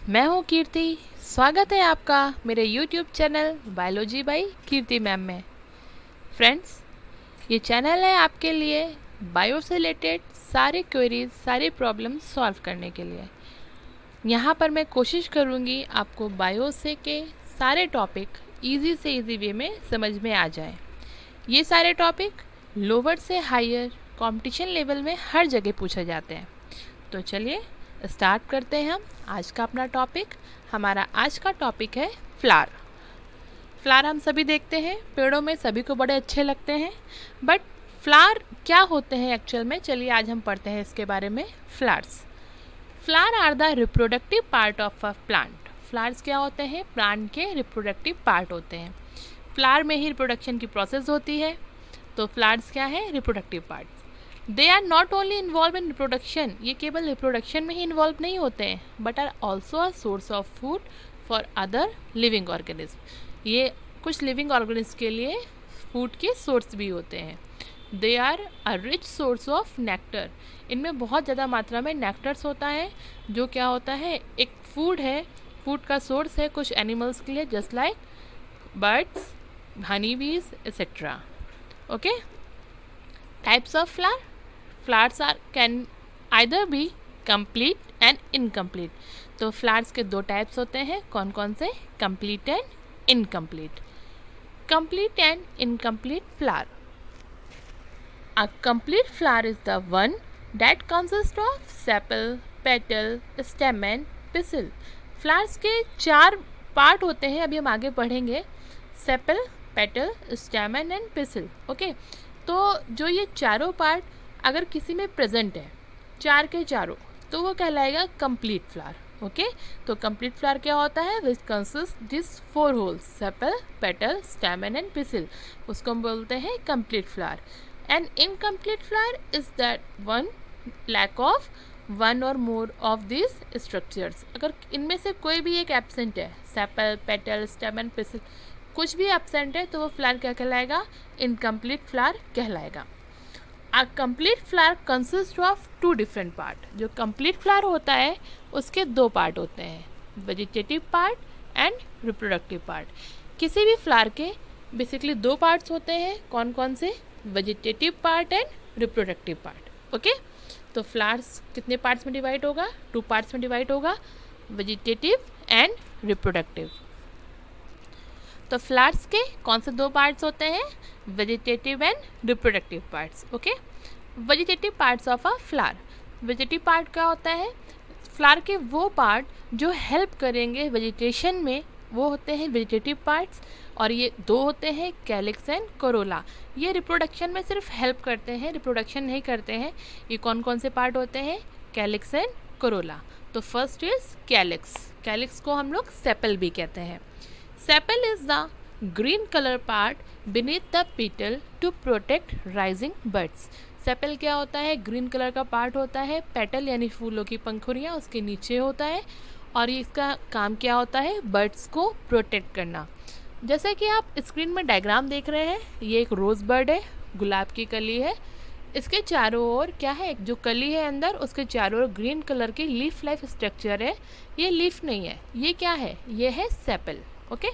मैं हूँ कीर्ति। स्वागत है आपका मेरे YouTube channel biology by Kirti ma'am में। फ्रेंड्स, ये चैनल है आपके लिए बायो से रिलेटेड सारे क्वेरीज, सारी प्रॉब्लम सॉल्व करने के लिए। यहाँ पर मैं कोशिश करूँगी आपको बायो से के सारे टॉपिक इजी से इजी वे में समझ में आ जाए। ये सारे टॉपिक लोअर से हायर कंपटीशन लेवल में हर जगह पूछे जाते हैं। तो चलिए स्टार्ट करते हैं हम आज का अपना टॉपिक। हमारा आज का टॉपिक है फ्लावर। फ्लावर हम सभी देखते हैं, पेड़ों में सभी को बड़े अच्छे लगते हैं, बट फ्लावर क्या होते हैं एक्चुअल में, चलिए आज हम पढ़ते हैं इसके बारे में। Flowers are the reproductive part of a plant. Flowers क्या होते हैं? प्लांट के रिप्रोडक्टिव पार्ट होते हैं। फ्लावर में ही रिप्रोडक्शन की प्रोसेस होती है, तो फ्लावर्स क्या है? Reproductive part. They are not only involve in reproduction, ये केवल रिप्रोडक्शन में ही इन्वॉल्व नहीं होते हैं, but are also a source of food for other living organism. ये कुछ लिविंग ऑर्गेनिज्म के लिए फूड के सोर्स भी होते हैं। They are a rich source of nectar, इनमें बहुत ज़्यादा मात्रा में नेक्टर्स होता है, जो क्या होता है? एक फूड है, फूड का सोर्स है कुछ एनिमल्स के लिए, just like birds, honey bees etcetera. Okay, types of flower. Flowers are can either be complete and incomplete. तो फ्लावर्स के दो टाइप्स होते हैं, कौन कौन से? Complete and incomplete. Complete and incomplete flower. A complete flower is the one that consist of sepal, petal, stamen, pistil. Flowers के चार पार्ट होते हैं, अभी हम आगे पढ़ेंगे। सेपल, पेटल, स्टेमन एंड पिसल। ओके, तो जो ये चारों पार्ट अगर किसी में प्रेजेंट है, चार के चारों, तो वो कहलाएगा कंप्लीट फ्लावर। ओके, तो कंप्लीट फ्लावर क्या होता है? Which consist this four whorls, sepal, petal, stamen and pistil, उसको हम बोलते हैं complete flower. And incomplete flower is that one lack of one or more of this structures. अगर इनमें से कोई भी एक एब्सेंट है, सेपल, पेटल, स्टेमन, पिसल, कुछ भी एब्सेंट है, तो वो फ्लावर क्या कहलाएगा? इनकम्प्लीट फ्लावर कहलाएगा। A complete flower consist of two different part. जो कंप्लीट फ्लावर होता है उसके दो पार्ट होते हैं, vegetative part and reproductive part. किसी भी फ्लावर के बेसिकली दो पार्ट्स होते हैं, कौन कौन से? Vegetative part and reproductive part. Okay, तो फ्लावर्स कितने पार्ट्स में डिवाइड होगा? टू पार्ट्स में डिवाइड होगा, वेजिटेटिव एंड रिप्रोडक्टिव। तो फ्लावर्स के कौन से दो पार्ट्स होते हैं? Vegetative and reproductive parts. Okay, vegetative parts of a flower. Vegetative part क्या होता है? फ्लावर के वो पार्ट जो हेल्प करेंगे वेजिटेशन में, वो होते हैं वेजिटेटिव पार्ट्स। और ये दो होते हैं, कैलिक्स एंड कोरोला। ये रिप्रोडक्शन में सिर्फ हेल्प करते हैं, रिप्रोडक्शन नहीं करते हैं। ये कौन कौन से पार्ट होते हैं? Calyx and Corolla. तो फर्स्ट इज कैलिक्स। कैलिक्स को हम लोग सेपल भी कहते हैं। Sepal is the green color part beneath the petal to protect rising buds. Sepal क्या होता है? ग्रीन कलर का पार्ट होता है, पेटल यानी फूलों की पंखुड़ियाँ उसके नीचे होता है, और ये इसका काम क्या होता है? बर्ड्स को प्रोटेक्ट करना। जैसे कि आप स्क्रीन में डायग्राम देख रहे हैं, ये एक रोज़ बर्ड है, गुलाब की कली है, इसके चारों ओर क्या है? जो कली है अंदर, उसके चारों ओर ग्रीन कलर की लीफ लाइफ स्ट्रक्चर है। ये लीफ नहीं है, ये क्या है? ये है sepal. Okay,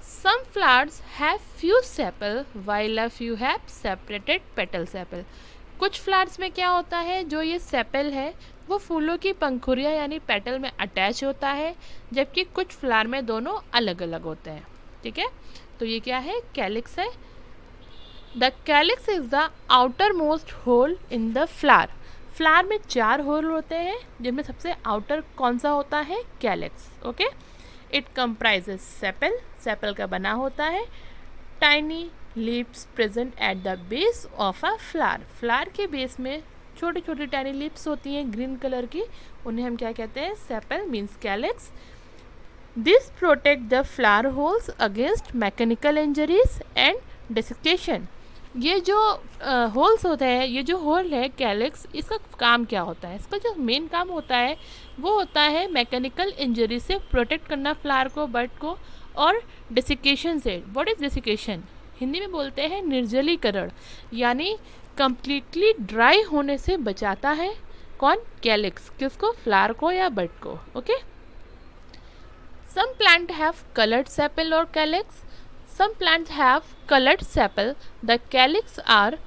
some flowers have few sepal while a few have separated petal sepal. कुछ फ्लावर्स में क्या होता है? जो ये सेपल है वो फूलों की पंखुड़ियाँ यानी पेटल में अटैच होता है, जबकि कुछ फ्लावर में दोनों अलग अलग होते हैं। ठीक है, तो ये क्या है? कैलिक्स है। The calyx is the outermost whorl in the flower. Flower में चार होल होते हैं, जिनमें सबसे आउटर कौन सा होता है? Calyx. Okay, it comprises sepal, sepal का बना होता है, tiny leaves present at the base of a flower. Flower के बेस में छोटी छोटी टाइनी लीव्स होती हैं ग्रीन कलर की, उन्हें हम क्या कहते हैं? Sepal means calyx. This protect the flower holes against mechanical injuries and dissection. ये जो होल्स होते हैं, ये जो होल है कैलिक्स, इसका काम क्या होता है? इसका जो मेन काम होता है वो होता है मैकेनिकल इंजरी से प्रोटेक्ट करना फ्लावर को, बर्ड को, और डिसिकेशन से। What is डिसिकेशन? हिंदी में बोलते हैं निर्जलीकरण, यानी कंप्लीटली ड्राई होने से बचाता है। कौन? कैलिक्स। किसको? फ्लावर को या बर्ड को। Okay, Some plants have colored sepal or calyx. Some plants have colored sepal. The calyx are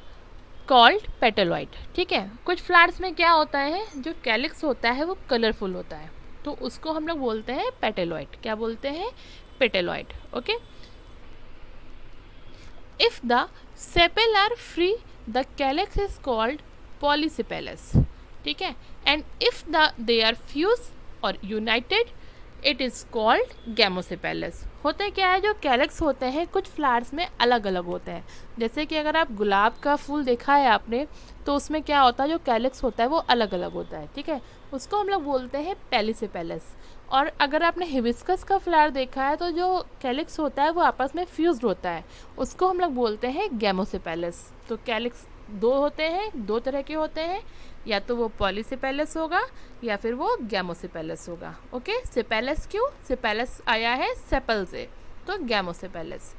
called petaloid. ठीक है, कुछ फ्लावर्स में क्या होता है, जो कैलिक्स होता है वो कलरफुल होता है, तो उसको हम लोग बोलते हैं पेटेलॉइड. क्या बोलते हैं? Petaloid. Okay. If the sepal are free the calyx is called polysepalous. ठीक है. And if they are fuse or united it is called gamosepalous. होता क्या है, जो कैलिक्स होते हैं कुछ फ्लावर्स में अलग अलग होते हैं. जैसे कि अगर आप गुलाब का फूल देखा है आपने, तो उसमें क्या होता है, जो कैलिक्स होता है वो अलग अलग होता है. ठीक है, उसको हम लोग बोलते हैं पेलिसेपेलस. और अगर आपने हिबिस्कस का फ्लावर देखा है, तो जो कैलिक्स होता है वो आपस में फ्यूज्ड होता है, उसको हम लोग बोलते हैं गैमोसेपेलस. तो कैलिक्स दो होते हैं, दो तरह के होते हैं, या तो वो पॉलीसेपेलस होगा या फिर वो गैमोसेपेलस होगा. ओके. सेपेलस क्यों? सेपेलस आया है सेपल से, तो gamosepalous.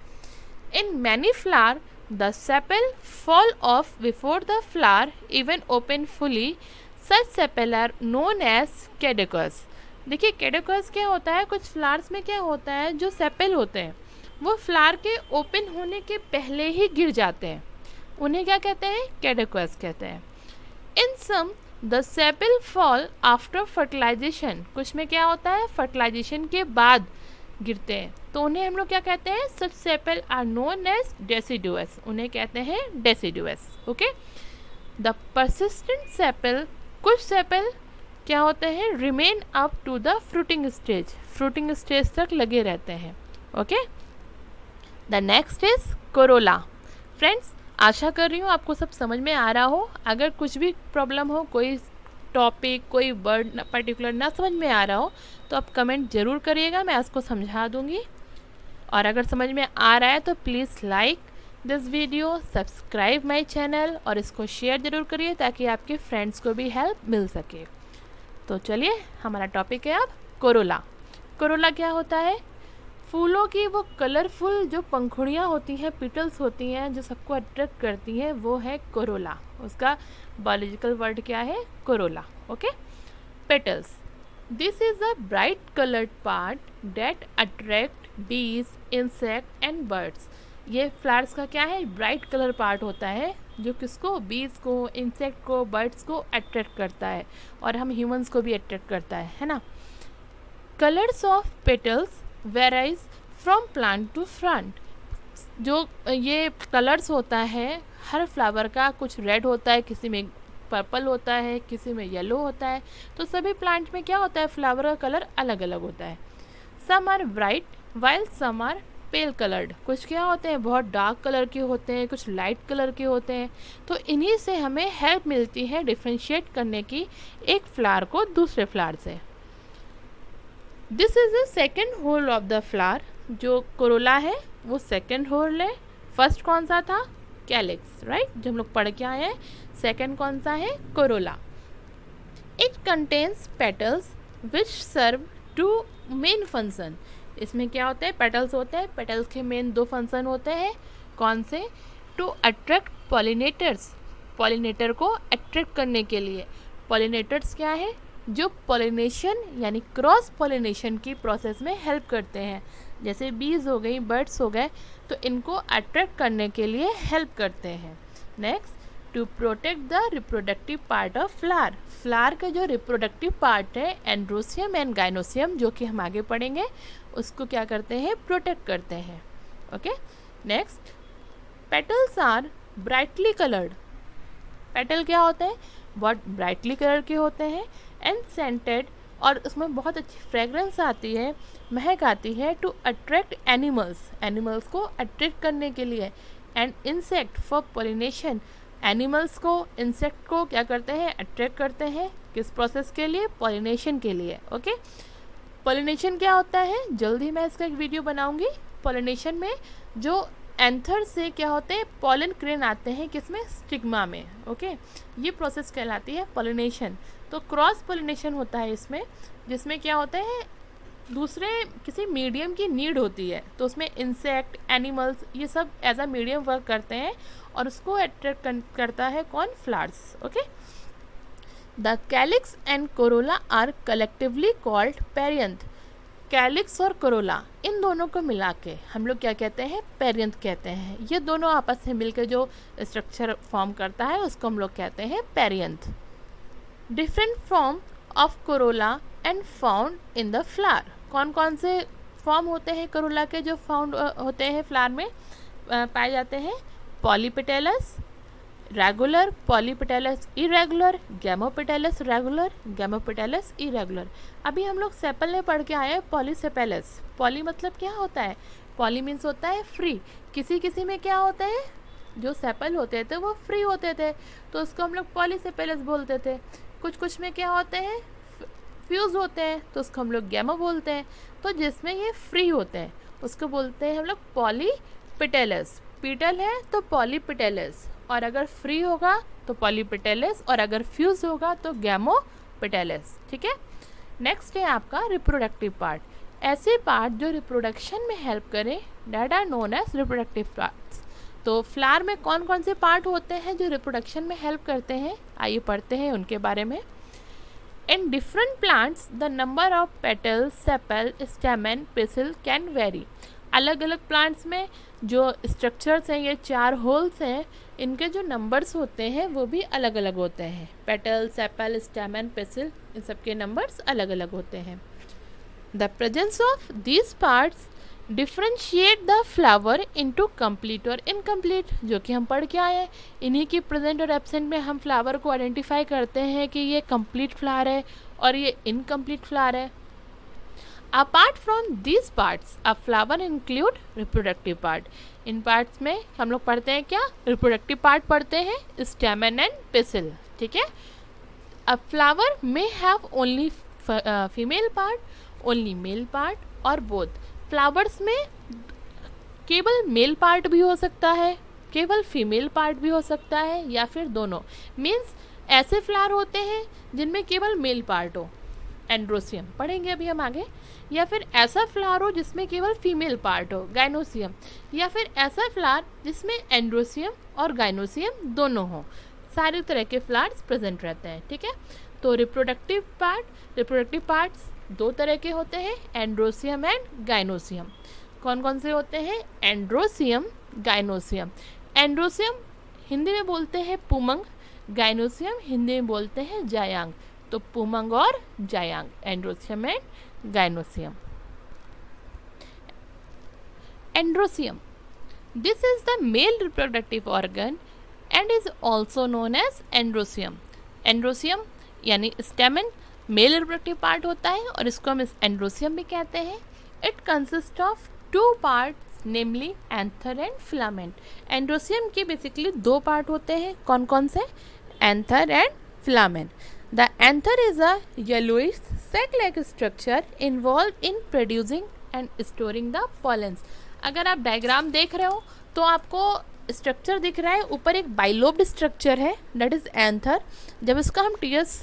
In many flower the sepal fall off before the flower even open fully. Such sepal are known as caducous. देखिए, कैडिकस क्या होता है, कुछ फ्लावर्स में क्या होता है, जो सेपल होते हैं वो फ्लावर के ओपन होने के पहले ही गिर जाते हैं, उन्हें क्या कहते हैं? कैडिकस कहते हैं. In some the sepal fall after fertilization. कुछ में क्या होता है, फर्टिलाइजेशन के बाद गिरते हैं, तो उन्हें हम लोग क्या कहते हैं? Such sepal are known as deciduous. उन्हें कहते हैं deciduous. Okay. The persistent sepal, कुछ सेपल क्या होते हैं, remain up to the fruiting stage. Fruiting stage तक लगे रहते हैं. Okay. The next is corolla. Friends, आशा कर रही हूँ आपको सब समझ में आ रहा हो. अगर कुछ भी प्रॉब्लम हो, कोई टॉपिक, कोई वर्ड पर्टिकुलर ना समझ में आ रहा हो, तो आप कमेंट ज़रूर करिएगा, मैं उसको समझा दूँगी. और अगर समझ में आ रहा है तो please like this video, subscribe my channel और इसको शेयर ज़रूर करिए ताकि आपके फ्रेंड्स को भी हेल्प मिल सके. तो चलिए, हमारा टॉपिक है अब कोरोला. कोरोला क्या होता है? फूलों की वो कलरफुल जो पंखुड़ियाँ होती हैं, पिटल्स होती हैं, जो सबको अट्रैक्ट करती हैं, वो है कोरोला. उसका बायोलॉजिकल वर्ड क्या है? Corolla. Okay. Petals. This is a bright coloured part that attract बीज, इंसेक्ट एंड बर्ड्स. ये फ्लावर्स का क्या है? ब्राइट कलर पार्ट होता है, जो किसको? बीज को, इंसेक्ट को, बर्ड्स को अट्रैक्ट करता है, और हम ह्यूमंस को भी अट्रैक्ट करता है ना. Colours of petals varies from plant to plant. जो ये कलर्स होता है हर फ्लावर का, कुछ रेड होता है, किसी में पर्पल होता है, किसी में येलो होता है, तो सभी प्लांट में क्या होता है, फ्लावर का कलर अलग अलग होता है. Some are bright while some are pale coloured. कुछ क्या होते हैं, बहुत डार्क कलर के होते हैं, कुछ लाइट कलर के होते हैं. तो इन्हीं से हमें हेल्प मिलती है डिफ्रेंशिएट करने की एक फ्लावर को दूसरे फ्लावर से. This is the second whorl of the flower. जो कोरोला है वो सेकेंड होल है. फर्स्ट कौन सा था? कैलिक्स, राइट, जो हम लोग पढ़ के आए हैं. सेकेंड कौन सा है? Corolla. It contains petals which serve two main function. इसमें क्या होते हैं? पेटल्स होते हैं. पेटल्स के मेन दो फंक्शन होते हैं. कौन से? To attract pollinators. पॉलिनेटर को अट्रैक्ट करने के लिए. पॉलिनेटर्स क्या है? जो पॉलिनेशन यानी क्रॉस पॉलिनेशन की प्रोसेस में हेल्प करते हैं. जैसे बीज हो गई, बर्ड्स हो गए, तो इनको अट्रैक्ट करने के लिए हेल्प करते हैं. Next, to protect the reproductive part of flower. Flower का जो रिप्रोडक्टिव पार्ट है, एंड्रोसियम एंड गाइनोसियम, जो कि हम आगे पढ़ेंगे, उसको क्या करते हैं? प्रोटेक्ट करते हैं. Okay. Next, petals are brightly coloured. Petal क्या होते हैं? बहुत ब्राइटली कलर के होते हैं. एंड सेंटेड, और उसमें बहुत अच्छी फ्रेगरेंस आती है, महक आती है. To attract animals. एनिमल्स को अट्रैक्ट करने के लिए. And insect for pollination. Animals को, इंसेक्ट को क्या करते हैं? अट्रैक्ट करते हैं. किस प्रोसेस के लिए? पॉलिनेशन के लिए. ओके. पॉलिनेशन क्या होता है? जल्दी मैं इसका एक वीडियो बनाऊंगी. पॉलिनेशन में जो एंथर से क्या होते हैं? पॉलन ग्रेन आते हैं, किसमें? स्टिग्मा में. ओके. ये प्रोसेस कहलाती है पॉलिनेशन. तो क्रॉस पॉलिनेशन होता है इसमें, जिसमें क्या होता है? दूसरे किसी मीडियम की नीड होती है, तो उसमें इंसेक्ट, एनिमल्स, ये सब एज अ मीडियम वर्क करते हैं, और उसको अट्रैक्ट करता है कौन? Flowers. Okay. The calyx and corolla are collectively called perianth. Calyx और कोरोला, इन दोनों को मिला के हम लोग क्या कहते हैं, पेरियंथ कहते हैं। ये दोनों आपस में मिलकर जो स्ट्रक्चर फॉर्म करता है उसको हम लोग कहते हैं perianth. Different form of Corolla and found in the flower. कौन कौन से फॉर्म होते हैं कोरोला के जो फाउंड होते हैं फ्लावर में पाए जाते हैं? Polypetalous regular, polypetalous irregular, gamopetalous regular, gamopetalous irregular. अभी हम लोग सेपल में पढ़ के आए हैं पॉलीसेपेलस। पॉली मतलब क्या होता है? पॉली मीन्स होता है फ्री। किसी किसी में क्या होता है, जो सेपल होते थे वो फ्री होते थे तो उसको हम लोग पॉलीसेपेलस बोलते थे। कुछ कुछ में क्या होते हैं, फ्यूज होते हैं तो उसको हम लोग गैमो बोलते हैं। तो जिसमें ये फ्री होते हैं उसको बोलते हैं हम लोग पॉलीपेटलस। पीटल है तो पॉलीपेटलस, और अगर फ्री होगा तो पॉलीपेटलस, और अगर फ्यूज होगा तो गैमोपेटलस। ठीक है। नेक्स्ट है आपका रिप्रोडक्टिव पार्ट। ऐसे पार्ट जो रिप्रोडक्शन में हेल्प करें, that are known as reproductive parts. तो फ्लावर में कौन कौन से पार्ट होते हैं जो रिप्रोडक्शन में हेल्प करते हैं, आइए पढ़ते हैं उनके बारे में। In different plants the number of petal, sepal, stamen, pistil can vary. अलग अलग प्लांट्स में जो स्ट्रक्चर्स हैं, ये 4 होल्स हैं, इनके जो नंबर्स होते हैं वो भी अलग अलग होते हैं। पेटल, सेपल, स्टेमन, पेसिल, इन सब के नंबर्स अलग अलग होते हैं। The presence of these parts differentiate the flower into complete और इनकम्प्लीट, जो कि हम पढ़ के आए हैं। इन्हीं की प्रेजेंट और एब्सेंट में हम फ्लावर को आइडेंटिफाई करते हैं कि ये कंप्लीट फ्लावर है और ये इनकम्प्लीट फ्लावर है। Apart from these parts a flower include reproductive part. In parts में हम लोग पढ़ते हैं क्या, रिप्रोडक्टिव पार्ट पढ़ते हैं, स्टेमन एंड पेसिल। ठीक है। अ flower may have only female part, only male part और बोथ। फ्लावर्स में केवल मेल पार्ट भी हो सकता है, केवल फीमेल पार्ट भी हो सकता है, या फिर दोनों। मीन्स ऐसे फ्लावर होते हैं जिनमें केवल मेल पार्ट हो, एंड्रोसियम पढ़ेंगे अभी हम आगे। या फिर ऐसा फ्लावर हो जिसमें केवल फीमेल पार्ट हो, गाइनोसियम। या फिर ऐसा फ्लावर जिसमें एंड्रोसियम और गाइनोसियम दोनों हो। सारे तरह के फ्लावर्स प्रेजेंट रहते हैं। ठीक है। तो रिप्रोडक्टिव पार्ट्स 2 तरह के होते हैं, एंड्रोसियम एंड गाइनोसियम। कौन कौन से होते हैं? Androecium, gynoecium. एंड्रोसियम हिंदी में बोलते हैं पुमंग, गाइनोसियम हिंदी में बोलते हैं जायांग। तो पुमंग और जायांग, androecium and gynoecium. Androecium, this is the male reproductive organ and is also known as androecium. Androecium यानी स्टेमन मेल रिप्रोडक्टिव पार्ट होता है और इसको हम एंड्रोसियम भी कहते हैं। It consist of 2 parts namely anther and filament. Androecium के बेसिकली 2 पार्ट होते हैं। कौन कौन से? Anther and filament. The anther is a yellowish sac-like structure involved in producing and storing the pollens। अगर आप डायग्राम देख रहे हो तो आपको स्ट्रक्चर दिख रहा है, ऊपर एक बाइलोब्ड स्ट्रक्चर है, दैट इज एंथर। जब इसका हम टीएस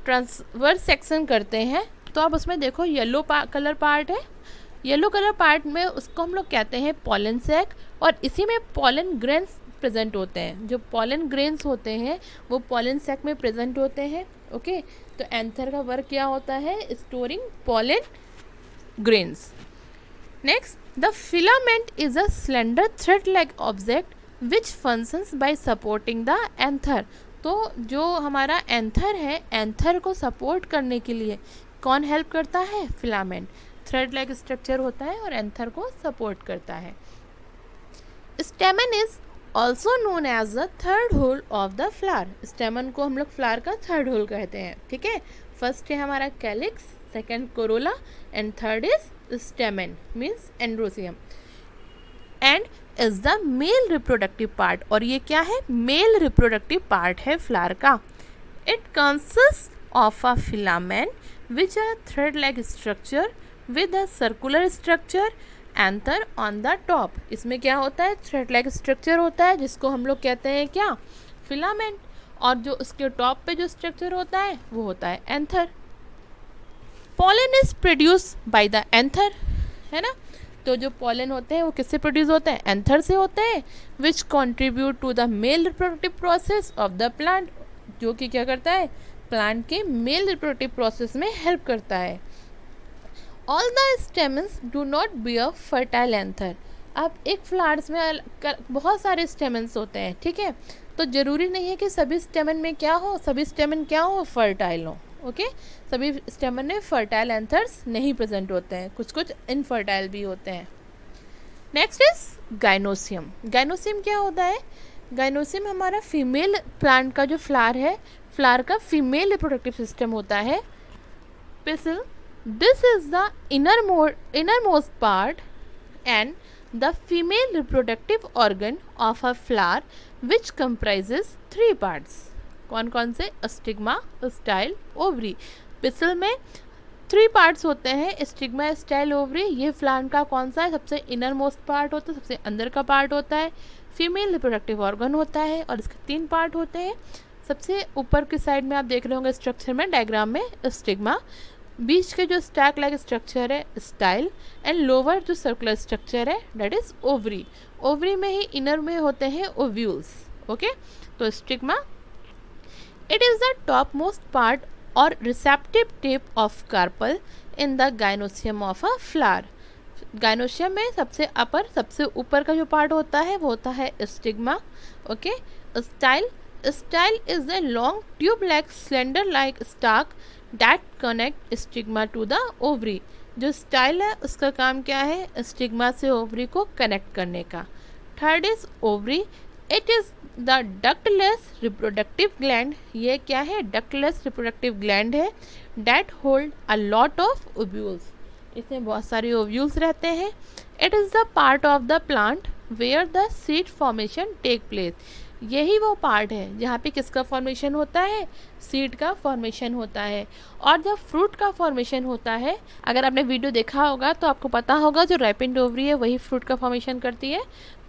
ट्रांसवर्स सेक्शन करते हैं तो आप उसमें देखो येलो कलर पार्ट है। येलो कलर पार्ट में उसको हम लोग कहते हैं पॉलन सैक, और इसी में पॉलन ग्रेन्स प्रेजेंट होते हैं। जो पॉलन ग्रेन्स होते हैं वो पॉलन सैक में प्रेजेंट होते हैं। ओके। तो एंथर का वर्क क्या होता है? Storing pollen grains. Next, the filament is a slender thread like object which functions bye supporting the anther. तो जो हमारा एंथर है, एंथर को सपोर्ट करने के लिए कौन हेल्प करता है? फिलामेंट। थ्रेड लाइक स्ट्रक्चर होता है और एंथर को सपोर्ट करता है। Stamen is also known as the third whorl of the flower. Stamen को हम लोग फ्लावर का थर्ड होल कहते हैं। ठीक है। फर्स्ट है हमारा calyx, second corolla and third is stamen means androecium, and is the male reproductive part. और ये क्या है? मेल रिप्रोडक्टिव पार्ट है फ्लावर का। It consist of a filament which are thread like structure with a circular structure anther on the top. इसमें क्या होता है? थ्रेड लाइक स्ट्रक्चर होता है जिसको हम लोग कहते हैं क्या? फिलामेंट। और जो उसके टॉप पे जो स्ट्रक्चर होता है वो होता है anther. Pollen is produce by the anther, है ना। तो जो पॉलन होते हैं वो किससे प्रोड्यूस होते हैं? एंथर से होते हैं, which contribute to the male reproductive process of the plant, जो कि क्या करता है? प्लांट के मेल रिप्रोडक्टिव प्रोसेस में हेल्प करता है। All the stamens do not bear fertile anther. अब एक फ्लावर्स में बहुत सारे स्टेमन्स होते हैं, ठीक है, तो ज़रूरी नहीं है कि सभी स्टेमन में क्या हो, सभी स्टेमन क्या हो, फर्टाइल हो। ओके, सभी स्टेमन में फर्टाइल एंथर्स नहीं प्रेजेंट होते हैं, कुछ कुछ इनफर्टाइल भी होते हैं। Next is gynoecium. गाइनोसियम क्या होता है? गाइनोसियम हमारा फीमेल प्लांट का जो फ्लावर है, फ्लावर का फीमेल रिप्रोडक्टिव सिस्टम होता है। पिसल, this is the innermost part and the female reproductive organ of a flower which comprises 3 parts. कौन कौन से? Stigma, style, ovary. पिसल में 3 पार्ट्स होते हैं, स्टिग्मा, स्टाइल, ओवरी। ये फ्लावर का कौन सा है? सबसे इनर मोस्ट पार्ट होता है, सबसे अंदर का पार्ट होता है। फीमेल रिप्रोडक्टिव ऑर्गन होता है और इसके 3 पार्ट होते हैं। सबसे ऊपर की साइड में आप देख रहे होंगे स्ट्रक्चर में, डायग्राम में, स्टिग्मा, बीच के जो स्टैक लाइक स्ट्रक्चर है स्टाइल, एंड लोअर जो सर्कुलर स्ट्रक्चर है दैट इज ओवरी। ओवरी में ही इनर में होते हैं ओव्यूल्स। ओके, तो stigma, it is the topmost part और receptive tip of carpel in the gynoecium of a flower. Gynoecium में सबसे अपर, सबसे ऊपर का जो पार्ट होता है वो होता है stigma. Okay, style, style is the long tube like slender like stalk that connect stigma to the ovary. जो स्टाइल है उसका काम क्या है? स्टिग्मा से ओवरी को कनेक्ट करने का। Third is ovary, it is the ductless reproductive gland. ये क्या है? डक्टलेस रिप्रोडक्टिव ग्लैंड है। That hold a lot of ovules, इसमें बहुत सारे ओव्यूल्स रहते हैं। It is the part of the plant where the seed formation take place. यही वो पार्ट है जहाँ पे किसका फॉर्मेशन होता है? सीड का फॉर्मेशन होता है। और जब फ्रूट का फॉर्मेशन होता है, अगर आपने वीडियो देखा होगा तो आपको पता होगा जो राइपेंड ओवरी है वही फ्रूट का फॉर्मेशन करती है,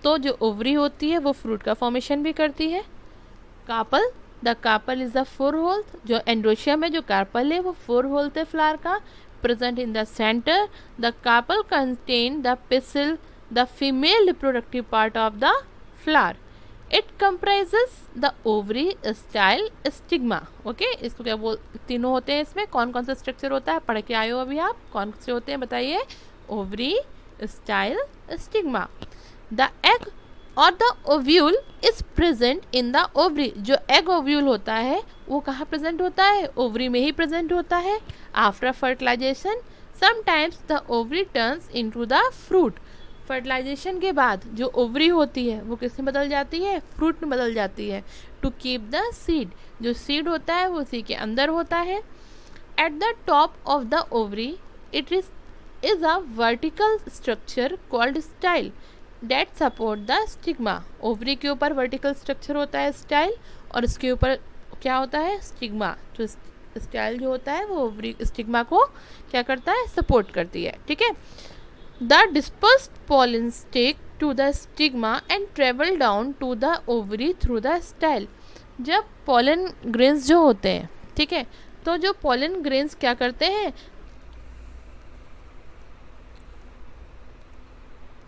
तो जो ओवरी होती है वो फ्रूट का फॉर्मेशन भी करती है। Carpel, the carpel is the 4 whorl. जो एंड्रोशियम में जो कार्पल है वो 4 होल थे फ्लावर का, present in the centre. The carpel contain the pistil, the female reproductive part of the flower. It comprises the ovary, style, stigma. Okay, इसको क्या बोल, तीनों होते हैं। इसमें कौन कौन सा स्ट्रक्चर होता है पढ़ के आए हो अभी आप? कौन से होते हैं बताइए? Ovary, style, stigma. The egg or the ovule is present in the ovary. जो एग ओव्यूल होता है वो कहाँ प्रेजेंट होता है? ओवरी में ही प्रेजेंट होता है। After fertilization sometimes the ovary turns into the fruit. Fertilization के बाद जो ओवरी होती है वो किस में बदल जाती है? फ्रूट में बदल जाती है। टू कीप द सीड, जो सीड होता है वो उसी के अंदर होता है। At the top of the ovary it is a vertical structure called style that support the stigma. Ovary के ऊपर वर्टिकल स्ट्रक्चर होता है स्टाइल, और इसके ऊपर क्या होता है? स्टिग्मा। तो स्टाइल जो होता है वो ओवरी स्टिग्मा को क्या करता है? सपोर्ट करती है। ठीक है, the dispersed pollens take to the stigma and travel down to the ovary through the style। जब pollen grains जो होते हैं, ठीक है, तो जो pollen grains क्या करते हैं?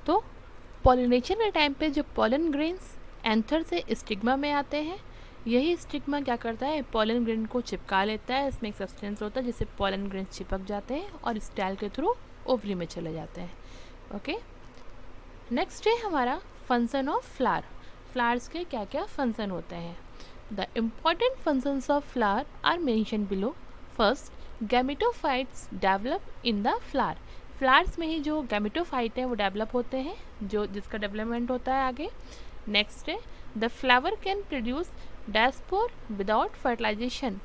तो pollination के टाइम पे जो pollen grains एंथर से स्टिग्मा में आते हैं, यही स्टिग्मा क्या करता है? pollen grain को चिपका लेता है। इसमें एक सब्सटेंस होता है जिससे pollen grains चिपक जाते हैं और स्टाइल के थ्रू ओवरी में चले जाते हैं। ओके, नेक्स्ट है हमारा फंक्शन ऑफ फ्लावर। फ्लावर्स के क्या क्या फंक्शन होते हैं? The important functions of flower are mention below. First, gametophytes develop in the flower. Flowers में ही जो गैमेटोफाइट है वो डेवलप होते हैं, जो जिसका डेवलपमेंट होता है आगे। नेक्स्ट है the flower can produce diaspore without fertilization.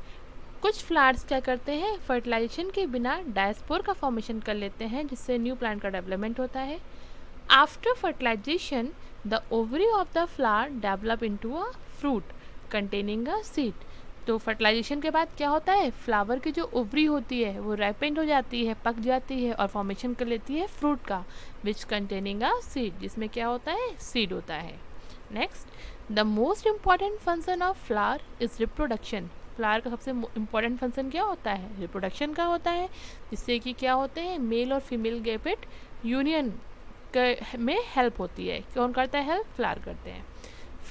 कुछ फ्लावर्स क्या करते हैं? फर्टिलाइजेशन के बिना डायस्पोर का फॉर्मेशन कर लेते हैं, जिससे न्यू प्लांट का डेवलपमेंट होता है। After fertilization the ovary of the flower develop into a fruit containing a seed. तो फर्टिलाइजेशन के बाद क्या होता है? फ्लावर की जो ओवरी होती है वो राइपेंड हो जाती है, पक जाती है और फॉर्मेशन कर लेती है फ्रूट का, विच कंटेनिंग अ सीड, जिसमें क्या होता है? सीड होता है। Next, the most important function of flower is reproduction. Flower का सबसे इम्पॉर्टेंट फंक्शन क्या होता है? रिप्रोडक्शन का होता है, जिससे कि क्या होते हैं? मेल और फीमेल गैमेट यूनियन में हेल्प होती है। कौन करता है हेल्प? फ्लावर करते हैं।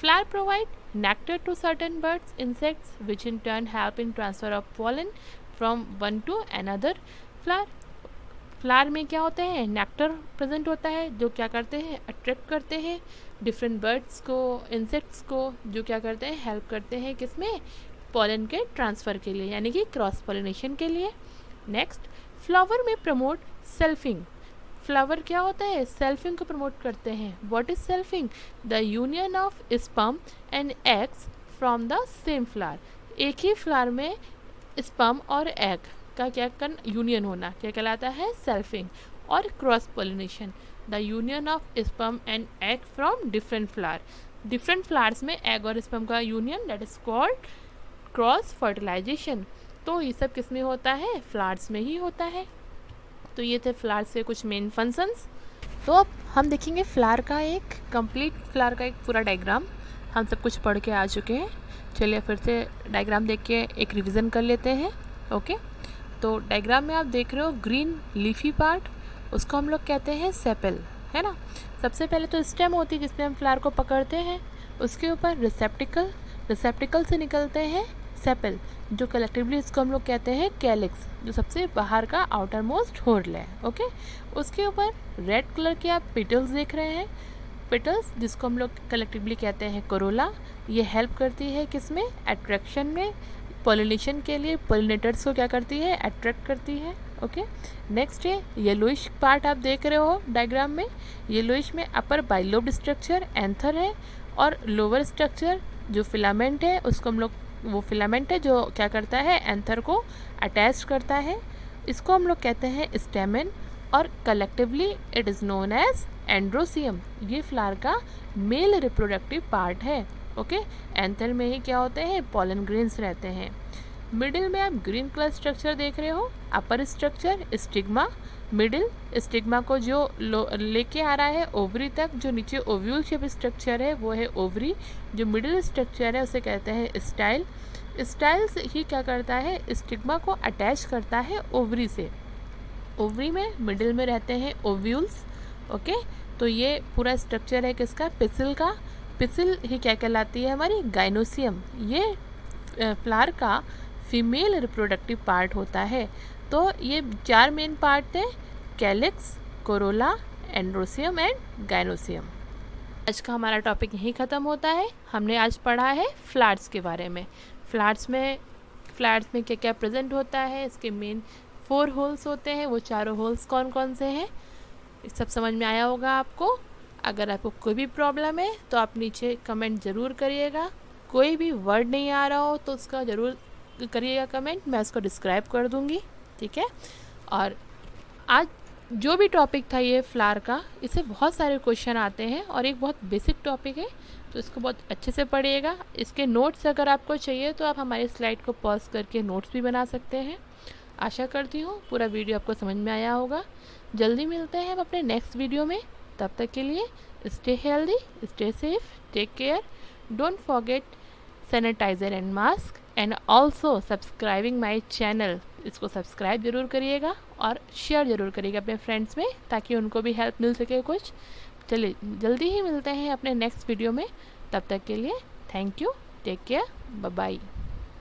Flower provide nectar to certain birds, insects, which in turn help in transfer of pollen from one to another flower. Flower में क्या होता है, नेक्टर प्रेजेंट होता है, जो क्या करते हैं, अट्रैक्ट करते हैं डिफरेंट बर्ड्स को, इंसेक्ट्स को, जो क्या करते हैं, हेल्प करते हैं किसमें, पॉलन के ट्रांसफ़र के लिए, यानी कि क्रॉस पॉलिनेशन के लिए। नेक्स्ट, फ्लावर में प्रमोट सेल्फिंग। फ्लावर क्या होता है, सेल्फिंग को प्रमोट करते हैं। What is selfing? The union of sperm and eggs from the same flower. एक ही फ्लावर में स्पर्म और एग का क्या यूनियन होना क्या कहलाता है, सेल्फिंग। और cross pollination, the union of sperm and egg from different flower. Different flowers में एग और स्पर्म का union, that is called cross fertilisation. तो ये सब किस में होता है, फ्लावर्स में ही होता है। तो ये थे फ्लावर्स से कुछ मेन फंक्शंस। तो अब हम देखेंगे फ्लावर का एक कंप्लीट फ्लावर का एक पूरा डायग्राम। हम सब कुछ पढ़ के आ चुके हैं, चलिए फिर से डायग्राम देख के एक रिवीजन कर लेते हैं। ओके, तो डायग्राम में आप देख रहे हो ग्रीन लीफी पार्ट, उसको हम लोग कहते हैं सेपल, है ना। सबसे पहले तो स्टेम होती है जिसमें हम फ्लावर को पकड़ते हैं, उसके ऊपर रिसेप्टिकल, रिसेप्टिकल से निकलते हैं सेपल, जो कलेक्टिवली इसको हम लोग कहते हैं कैलिक्स, जो सबसे बाहर का आउटर मोस्ट होर्ल है। ओके, उसके ऊपर रेड कलर के आप पेटल्स देख रहे हैं, पेटल्स जिसको हम लोग कलेक्टिवली कहते हैं कोरोला। ये हेल्प करती है किसमें, अट्रैक्शन में, पॉलिनेशन के लिए, पॉलिनेटर्स को क्या करती है, अट्रैक्ट करती है। ओके, नेक्स्ट है येलोइश पार्ट आप देख रहे हो डायग्राम में। येलोइश में अपर बाइलोब्ड स्ट्रक्चर एंथर है, और लोअर स्ट्रक्चर जो फिलामेंट है उसको हम लोग, वो फिलामेंट है जो क्या करता है, एंथर को अटैच करता है, इसको हम लोग कहते हैं स्टेमेन। और collectively it is known as androecium. ये फ्लावर का मेल रिप्रोडक्टिव पार्ट है। ओके, एंथर में ही क्या होते हैं, पॉलन ग्रेन्स रहते हैं। मिडिल में आप ग्रीन कलर स्ट्रक्चर देख रहे हो, अपर स्ट्रक्चर स्टिग्मा, मिडिल स्टिग्मा को जो लेके आ रहा है ओवरी तक, जो नीचे ओव्यूल शेप स्ट्रक्चर है वो है ओवरी, जो मिडिल स्ट्रक्चर है उसे कहते हैं स्टाइल। स्टाइल से ही क्या करता है, स्टिग्मा को अटैच करता है ओवरी से। ओवरी में मिडिल में रहते हैं ओव्यूल्स। ओके, तो ये पूरा स्ट्रक्चर है किसका, पिसिल का। पिसिल ही क्या कहलाती है, हमारी गाइनोसियम। ये फ्लावर का फीमेल रिप्रोडक्टिव पार्ट होता है। तो ये चार मेन पार्ट थे, calyx, Corolla, androecium and gynoecium. आज का हमारा टॉपिक यहीं ख़त्म होता है। हमने आज पढ़ा है फ्लावर्स के बारे में। फ्लावर्स में क्या क्या प्रेजेंट होता है, इसके मेन 4 होल्स होते हैं, वो चारों होल्स कौन कौन से हैं, सब समझ में आया होगा आपको। अगर आपको कोई भी प्रॉब्लम है तो आप नीचे कमेंट ज़रूर करिएगा। कोई भी वर्ड नहीं आ रहा हो तो उसका ज़रूर करिएगा कमेंट, मैं उसको डिस्क्राइब कर दूँगी, ठीक है। और आज जो भी टॉपिक था ये फ्लावर का, इससे बहुत सारे क्वेश्चन आते हैं और एक बहुत बेसिक टॉपिक है, तो इसको बहुत अच्छे से पढ़िएगा। इसके नोट्स अगर आपको चाहिए तो आप हमारी स्लाइड को पॉज करके नोट्स भी बना सकते हैं। आशा करती हूँ पूरा वीडियो आपको समझ में आया होगा। जल्दी मिलते हैं हम अपने नेक्स्ट वीडियो में, तब तक के लिए stay healthy, stay safe, take care, don't forget sanitizer and mask, and also subscribing my channel. इसको सब्सक्राइब जरूर करिएगा और शेयर ज़रूर करिएगा अपने फ्रेंड्स में, ताकि उनको भी हेल्प मिल सके कुछ। चलिए जल्दी ही मिलते हैं अपने नेक्स्ट वीडियो में, तब तक के लिए thank you, take care, bye bye.